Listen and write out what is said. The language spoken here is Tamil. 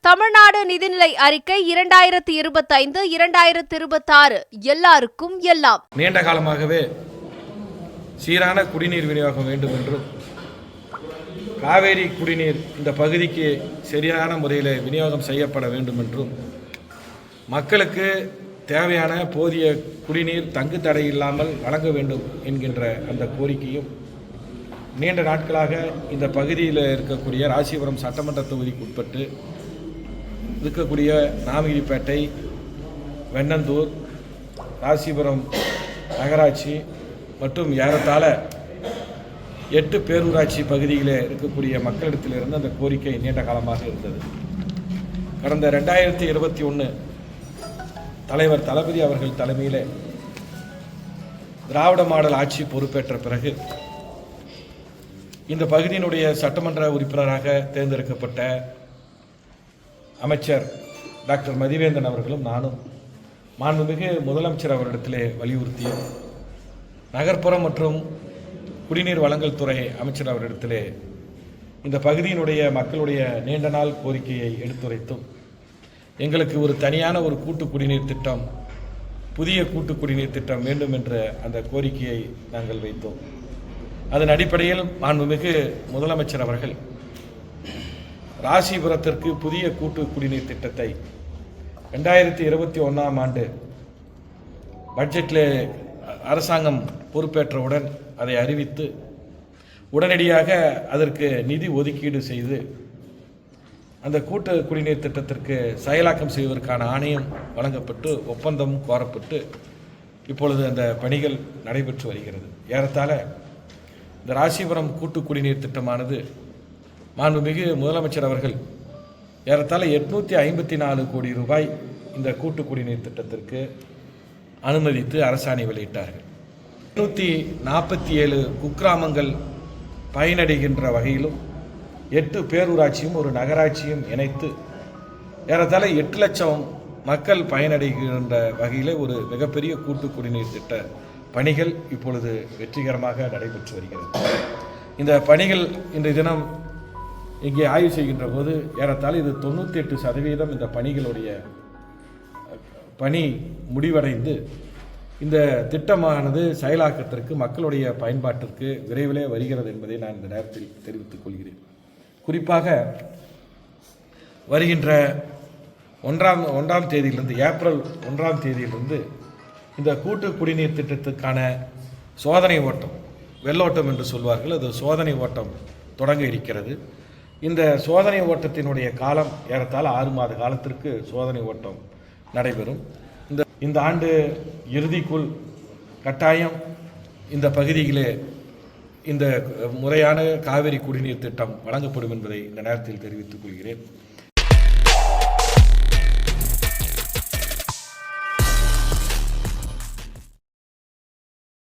தமிழ்நாடு நிதிநிலை அறிக்கை 2025-2026 எல்லாருக்கும் எல்லாம். நீண்ட காலமாகவே சீரான குடிநீர் விநியோகம் வேண்டும் என்றும் காவேரி குடிநீர் இந்த பகுதிக்கு சரியான முறையில் விநியோகம் செய்யப்பட வேண்டும் என்றும் மக்களுக்கு தேவையான போதிய குடிநீர் தங்கு தடை இல்லாமல் வழங்க வேண்டும் என்கின்ற அந்த கோரிக்கையும் நீண்ட நாட்களாக இந்த பகுதியில் இருக்கக்கூடிய ராசிபுரம் சட்டமன்ற தொகுதிக்கு உட்பட்டு இருக்கக்கூடிய நாமகிரிப்பேட்டை, வெண்ணந்தூர், ராசிபுரம் நகராட்சி மற்றும் ஏறத்தாழ 8 பேரூராட்சி பகுதியில் இருக்கக்கூடிய மக்களிடத்திலிருந்து அந்த கோரிக்கை நீண்ட காலமாக இருந்தது. கடந்த 2021 தலைவர் தளபதி அவர்கள் தலைமையில் திராவிட மாடல் ஆட்சி பொறுப்பேற்ற பிறகு இந்த பகுதியினுடைய சட்டமன்ற உறுப்பினராக தேர்ந்தெடுக்கப்பட்ட அமைச்சர் டாக்டர் மதிவேந்தன் அவர்களும் நானும் மாண்புமிகு முதலமைச்சர் அவரிடத்திலே வலியுறுத்தியும் நகர்ப்புறம் மற்றும் குடிநீர் வழங்கல் துறை அமைச்சர் அவரிடத்திலே இந்த பகுதியினுடைய மக்களுடைய நீண்ட நாள் கோரிக்கையை எடுத்துரைத்தும் எங்களுக்கு ஒரு தனியான ஒரு கூட்டு குடிநீர் திட்டம், புதிய கூட்டு குடிநீர் திட்டம் வேண்டும் என்ற அந்த கோரிக்கையை நாங்கள் வைத்தோம். அதன் அடிப்படையில் மாண்புமிகு முதலமைச்சர் அவர்கள் ராசிபுரத்திற்கு புதிய கூட்டு குடிநீர் திட்டத்தை 2021 ஆண்டு பட்ஜெட்டில் அரசாங்கம் பொறுப்பேற்றவுடன் அதை அறிவித்து உடனடியாக அதற்கு நிதி ஒதுக்கீடு செய்து அந்த கூட்டு குடிநீர் திட்டத்திற்கு செயலாக்கம் செய்வதற்கான ஆணையம் வழங்கப்பட்டு ஒப்பந்தம் கோரப்பட்டு இப்பொழுது அந்த பணிகள் நடைபெற்று வருகிறது. ஏறத்தாழ இந்த ராசிபுரம் கூட்டு குடிநீர் திட்டமானது மாண்புமிகு முதலமைச்சர் அவர்கள் ஏறத்தாழ 854 கோடி ரூபாய் இந்த கூட்டு குடிநீர் திட்டத்திற்கு அனுமதித்து அரசாணை வெளியிட்டார்கள். 247 குக்கிராமங்கள் பயனடைகின்ற வகையிலும் 8 பேரூராட்சியும் ஒரு நகராட்சியும் இணைத்து ஏறத்தாழ 8 லட்சம் மக்கள் பயனடைகின்ற வகையில் ஒரு மிகப்பெரிய கூட்டு குடிநீர் திட்ட பணிகள் இப்பொழுது வெற்றிகரமாக நடைபெற்று வருகிறது. இந்த பணிகள் இன்றைய தினம் இங்கே ஆய்வு செய்கின்ற போது ஏறத்தாழ இது 98% இந்த பணிகளுடைய பணி முடிவடைந்து இந்த திட்டமானது செயலாக்கத்திற்கு மக்களுடைய பயன்பாட்டிற்கு விரைவிலே வருகிறது என்பதை நான் இந்த நேரத்தில் தெரிவித்துக் கொள்கிறேன். குறிப்பாக வருகின்ற 1ஆம் தேதியிலிருந்து ஏப்ரல் 1ஆம் தேதியிலிருந்து இந்த கூட்டு குடிநீர் திட்டத்துக்கான சோதனை ஓட்டம், வெள்ளோட்டம் என்று சொல்வார்கள், அது சோதனை ஓட்டம் தொடங்க இருக்கிறது. இந்த சோதனை ஓட்டத்தினுடைய காலம் ஏறத்தாழ 6 மாத காலத்திற்கு சோதனை ஓட்டம் நடைபெறும். இந்த ஆண்டு இறுதிக்குள் கட்டாயம் இந்த பகுதியிலே இந்த முறையான காவிரி குடிநீர் திட்டம் வழங்கப்படும் என்பதை இந்த நேரத்தில் தெரிவித்துக் கொள்கிறேன்.